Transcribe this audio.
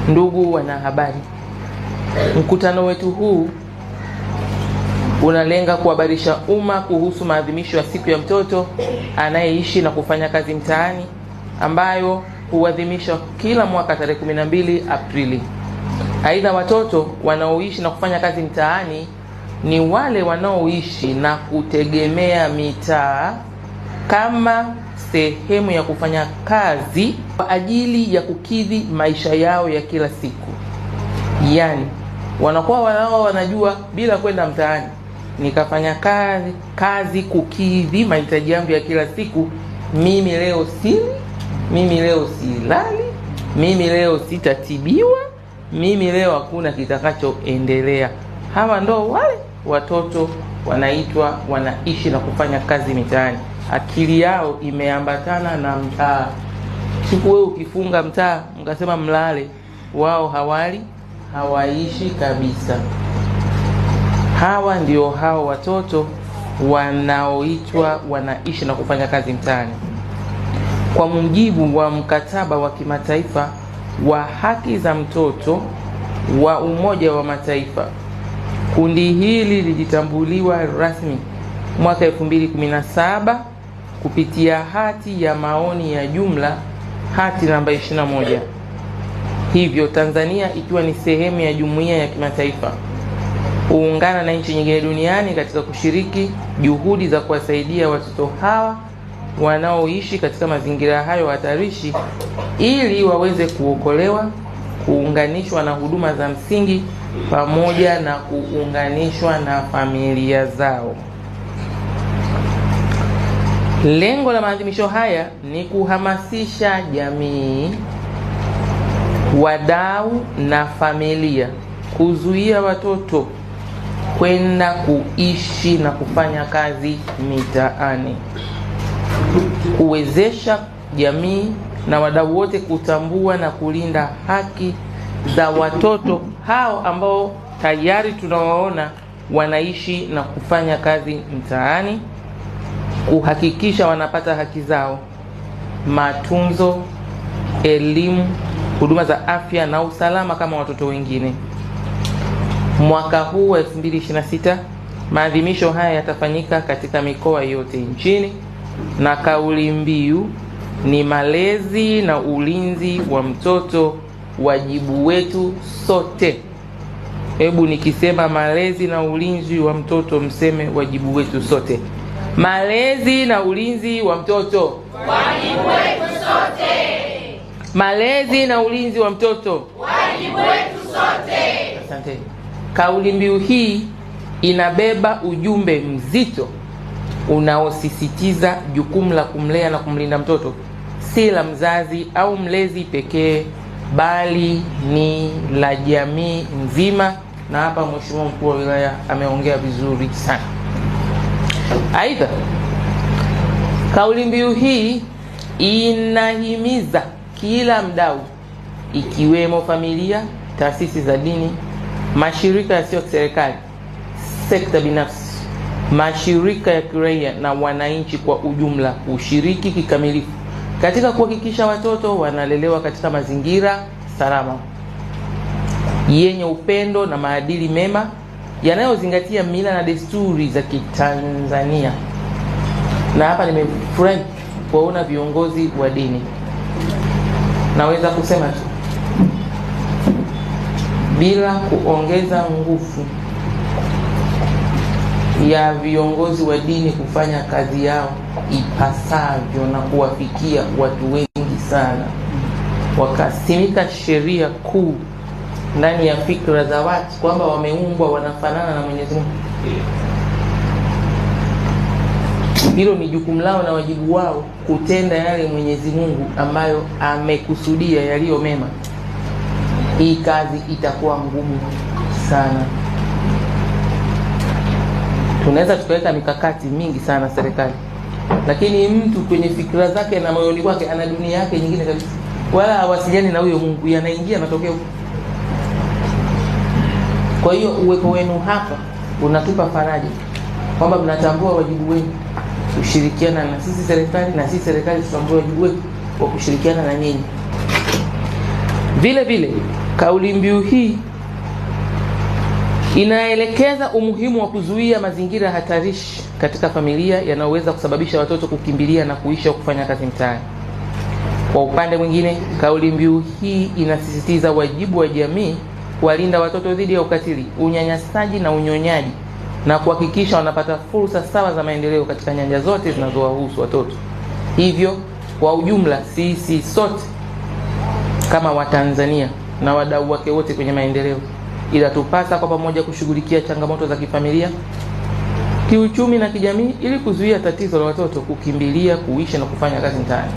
Ndugu wanahabari, mkutano wetu huu unalenga kuhabarisha umma kuhusu maadhimisho ya siku ya mtoto anayeishi na kufanya kazi mtaani ambayo huadhimishwa kila mwaka tarehe 12 Aprili. Aidha, watoto wanaoishi na kufanya kazi mtaani ni wale wanaoishi na kutegemea mitaa kama sehemu ya kufanya kazi kwa ajili ya kukidhi maisha yao ya kila siku. Yaani, wanakuwa wanajua bila kwenda mtaani nikafanya kazi kukidhi mahitaji yangu ya kila siku. Mimi leo sili, mimi leo silali, mimi leo sitatibiwa, mimi leo hakuna kitakachoendelea. Hawa ndo wale watoto wanaitwa wanaishi na kufanya kazi mitaani. Akili yao imeambatana na mtaa. Siku wewe ukifunga mtaa mkasema mlale, wao hawali, hawaishi kabisa. Hawa ndio hao watoto wanaoitwa wanaishi na kufanya kazi mtaani. Kwa mujibu wa mkataba wa kimataifa wa haki za mtoto wa Umoja wa Mataifa, kundi hili lilitambuliwa rasmi mwaka 2017 kupitia hati ya maoni ya jumla, hati namba 21. Hivyo Tanzania ikiwa ni sehemu ya jumuiya ya kimataifa huungana na nchi nyingine duniani katika kushiriki juhudi za kuwasaidia watoto hawa wanaoishi katika mazingira hayo hatarishi ili waweze kuokolewa, kuunganishwa na huduma za msingi pamoja na kuunganishwa na familia zao. Lengo la maadhimisho haya ni kuhamasisha jamii, wadau na familia kuzuia watoto kwenda kuishi na kufanya kazi mitaani, kuwezesha jamii na wadau wote kutambua na kulinda haki za watoto hao ambao tayari tunawaona wanaishi na kufanya kazi mtaani, kuhakikisha wanapata haki zao, matunzo, elimu, huduma za afya na usalama kama watoto wengine. Mwaka huu wa 2026 maadhimisho haya yatafanyika katika mikoa yote nchini na kauli mbiu ni malezi na ulinzi wa mtoto, wajibu wetu sote. Hebu nikisema malezi na ulinzi wa mtoto mseme wajibu wetu sote. Malezi na ulinzi wa mtoto, wajibu wetu sote. Malezi na ulinzi wa mtoto, wajibu wetu sote. Asante. Kauli mbiu hii inabeba ujumbe mzito unaosisitiza jukumu la kumlea na kumlinda mtoto si la mzazi au mlezi pekee, bali ni la jamii nzima, na hapa Mheshimiwa Mkuu wa Wilaya ameongea vizuri sana. Aidha, kauli mbiu hii inahimiza kila mdau ikiwemo familia, taasisi za dini, mashirika yasiyo ya kiserikali, sekta binafsi, mashirika ya kiraia na wananchi kwa ujumla kushiriki kikamilifu katika kuhakikisha watoto wanalelewa katika mazingira salama yenye upendo na maadili mema yanayozingatia mila na desturi za Kitanzania. Na hapa nimefurahi kuona viongozi wa dini. Naweza kusema tu bila kuongeza nguvu ya viongozi wa dini kufanya kazi yao ipasavyo na kuwafikia watu wengi sana, wakasimika sheria kuu ndani ya fikra za watu kwamba wameumbwa wanafanana na Mwenyezi Mungu. Hilo ni jukumu lao na wajibu wao kutenda yale Mwenyezi Mungu ambayo amekusudia yaliyo mema. Hii kazi itakuwa ngumu sana. Tunaweza tukaweka mikakati mingi sana serikali, lakini mtu kwenye fikra zake na moyoni wake ana dunia yake nyingine kabisa, wala hawasiliani na huyo Mungu, yanaingia matokeo. Kwa hiyo uwepo wenu hapa unatupa faraja kwamba mnatambua wajibu wenu kushirikiana na sisi serikali, na sisi serikali tutambua wajibu wetu wa kushirikiana na nyinyi. Vile vile kauli mbiu hii inaelekeza umuhimu wa kuzuia mazingira hatarishi katika familia yanayoweza kusababisha watoto kukimbilia na kuishi au kufanya kazi mtaani. Kwa upande mwingine, kauli mbiu hii inasisitiza wajibu wa jamii kuwalinda watoto dhidi ya ukatili, unyanyasaji na unyonyaji na kuhakikisha wanapata fursa sawa za maendeleo katika nyanja zote zinazowahusu watoto. Hivyo, kwa ujumla, sisi sote kama Watanzania na wadau wake wote kwenye maendeleo, ila tupasa kwa pamoja kushughulikia changamoto za kifamilia, kiuchumi na kijamii ili kuzuia tatizo la watoto kukimbilia kuishi na kufanya kazi mtaani.